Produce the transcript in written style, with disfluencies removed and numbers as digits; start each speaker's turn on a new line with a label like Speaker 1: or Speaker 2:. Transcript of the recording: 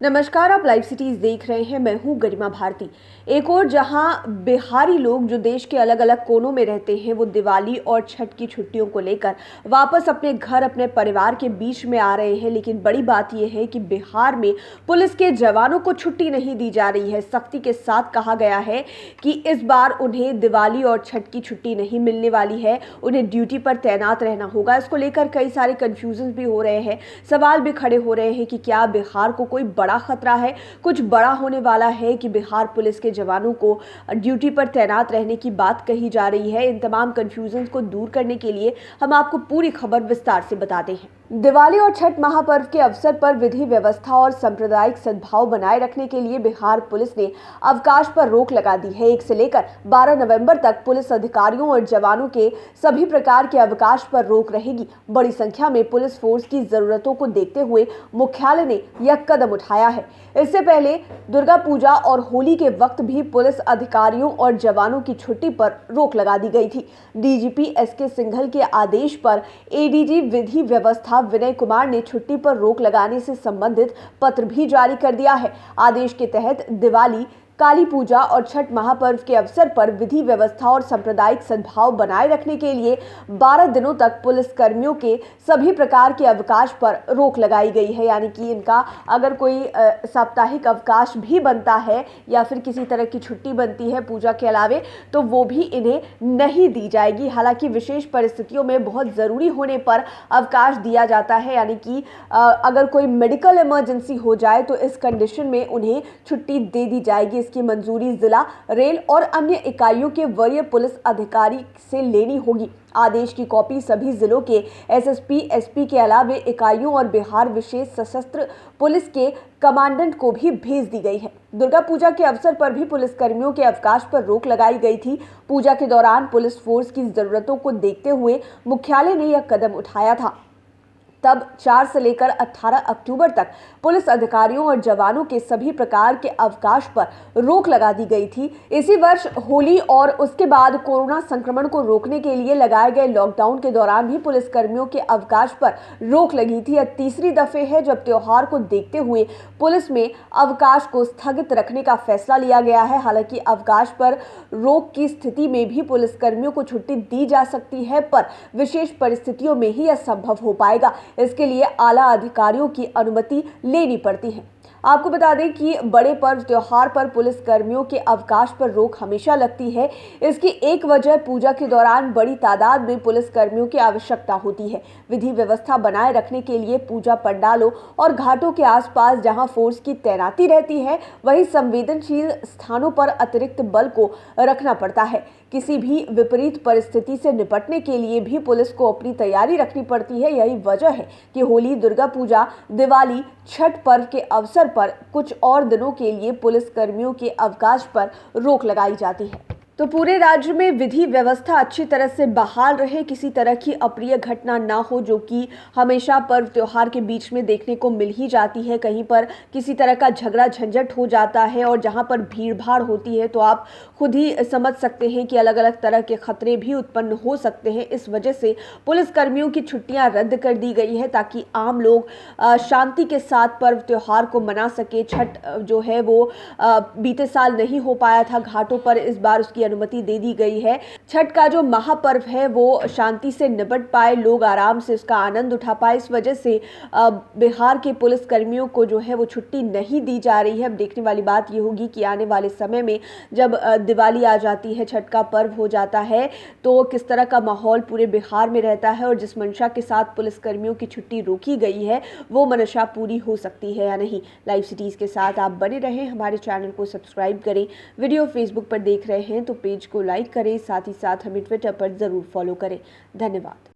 Speaker 1: नमस्कार, आप live cities देख रहे हैं। मैं हूं गरिमा भारती। एक और जहां बिहारी लोग जो देश के अलग अलग कोनों में रहते हैं वो दिवाली और छठ की छुट्टियों को लेकर वापस अपने घर अपने परिवार के बीच में आ रहे हैं, लेकिन बड़ी बात यह है कि बिहार में पुलिस के जवानों को छुट्टी नहीं दी जा रही है। सख्ती के साथ कहा गया है कि इस बार उन्हें दिवाली और छठ की छुट्टी नहीं मिलने वाली है, उन्हें ड्यूटी पर तैनात रहना होगा। इसको लेकर कई सारे कंफ्यूजन भी हो रहे हैं, सवाल भी खड़े हो रहे हैं कि क्या बिहार को कोई बड़ा खतरा है, कुछ बड़ा होने वाला है कि बिहार पुलिस के जवानों को ड्यूटी पर तैनात रहने की बात कही जा रही है। इन तमाम कंफ्यूजन को दूर करने के लिए हम आपको पूरी खबर विस्तार से बताते हैं। दिवाली और छठ महापर्व के अवसर पर विधि व्यवस्था और सांप्रदायिक सद्भाव बनाए रखने के लिए बिहार पुलिस ने अवकाश पर रोक लगा दी है। 1 से लेकर 12 नवंबर तक पुलिस अधिकारियों और जवानों के सभी प्रकार के अवकाश पर रोक रहेगी। बड़ी संख्या में पुलिस फोर्स की जरूरतों को देखते हुए मुख्यालय ने यह कदम उठाया है। इससे पहले दुर्गा पूजा और होली के वक्त भी पुलिस अधिकारियों और जवानों की छुट्टी पर रोक लगा दी गई थी। डीजीपी एसके सिंघल के आदेश पर एडीजी विधि व्यवस्था विनय कुमार ने छुट्टी पर रोक लगाने से संबंधित पत्र भी जारी कर दिया है। आदेश के तहत दिवाली, काली पूजा और छठ महापर्व के अवसर पर विधि व्यवस्था और सांप्रदायिक सद्भाव बनाए रखने के लिए 12 दिनों तक पुलिस कर्मियों के सभी प्रकार के अवकाश पर रोक लगाई गई है। यानी कि इनका अगर कोई साप्ताहिक अवकाश भी बनता है या फिर किसी तरह की छुट्टी बनती है पूजा के अलावे, तो वो भी इन्हें नहीं दी जाएगी। हालांकि विशेष परिस्थितियों में बहुत ज़रूरी होने पर अवकाश दिया जाता है, यानी कि अगर कोई मेडिकल इमरजेंसी हो जाए तो इस कंडीशन में उन्हें छुट्टी दे दी जाएगी। इसकी मंजूरी जिला, रेल और अन्य इकाइयों के वरीय पुलिस अधिकारी से लेनी होगी। आदेश की कॉपी सभी जिलों के एसएसपी, एसपी के अलावे इकाइयों और बिहार विशेष सशस्त्र पुलिस के कमांडेंट को भी भेज दी गई है। दुर्गा पूजा के अवसर पर भी पुलिस कर्मियों के अवकाश पर रोक लगाई गई थी। पूजा के दौरान पुलिस फोर्स की जरूरतों को देखते हुए मुख्यालय ने यह कदम उठाया था। तब 4 से लेकर 18 अक्टूबर तक पुलिस अधिकारियों और जवानों के सभी प्रकार के अवकाश पर रोक लगा दी गई थी। इसी वर्ष होली और उसके बाद कोरोना संक्रमण को रोकने के लिए लगाए गए लॉकडाउन के दौरान भी पुलिस कर्मियों के अवकाश पर रोक लगी थी। यह तीसरी दफे है जब त्योहार को देखते हुए पुलिस में अवकाश को स्थगित रखने का फैसला लिया गया है। हालांकि अवकाश पर रोक की स्थिति में भी पुलिस कर्मियों को छुट्टी दी जा सकती है, पर विशेष परिस्थितियों में ही यह संभव हो पाएगा। इसके लिए आला अधिकारियों की अनुमति लेनी पड़ती है। आपको बता दें कि बड़े पर्व त्योहार पर पुलिस कर्मियों के अवकाश पर रोक हमेशा लगती है। इसकी एक वजह पूजा के दौरान बड़ी तादाद में पुलिस कर्मियों की आवश्यकता होती है। विधि व्यवस्था बनाए रखने के लिए पूजा पंडालों और घाटों के आसपास जहां फोर्स की तैनाती रहती है, वहीं संवेदनशील स्थानों पर अतिरिक्त बल को रखना पड़ता है। किसी भी विपरीत परिस्थिति से निपटने के लिए भी पुलिस को अपनी तैयारी रखनी पड़ती है। यही वजह है कि होली, दुर्गा पूजा, दिवाली, छठ पर्व के अवसर पर कुछ और दिनों के लिए पुलिस कर्मियों के अवकाश पर रोक लगाई जाती है। तो पूरे राज्य में विधि व्यवस्था अच्छी तरह से बहाल रहे, किसी तरह की अप्रिय घटना ना हो, जो कि हमेशा पर्व त्योहार के बीच में देखने को मिल ही जाती है। कहीं पर किसी तरह का झगड़ा झंझट हो जाता है और जहां पर भीड़ भाड़ होती है तो आप खुद ही समझ सकते हैं कि अलग अलग तरह के खतरे भी उत्पन्न हो सकते हैं। इस वजह से पुलिस कर्मियों की छुट्टियां रद्द कर दी गई है ताकि आम लोग शांति के साथ पर्व त्योहार को मना सके। छठ जो है वो बीते साल नहीं हो पाया था घाटों पर, इस बार उसकी अनुमति दे दी गई है। छठ का जो महापर्व है वो शांति से निपट पाए, लोग आराम से उसका आनंद उठा पाए। इस वजह से बिहार के पुलिस कर्मियों को जो है वो छुट्टी नहीं दी जा रही है। अब देखने वाली बात ये होगी कि आने वाले समय में जब दिवाली आ जाती है, छठ का पर्व हो जाता है, तो किस तरह का माहौल पूरे बिहार में रहता है और जिस मंशा के साथ पुलिस कर्मियों की छुट्टी रोकी गई है वो मंशा पूरी हो सकती है या नहीं। लाइव सिटीज के साथ आप बने रहें, हमारे चैनल को सब्सक्राइब करें। वीडियो फेसबुक पर देख रहे हैं तो पेज को लाइक करें, साथ ही साथ हमें ट्विटर पर जरूर फॉलो करें। धन्यवाद।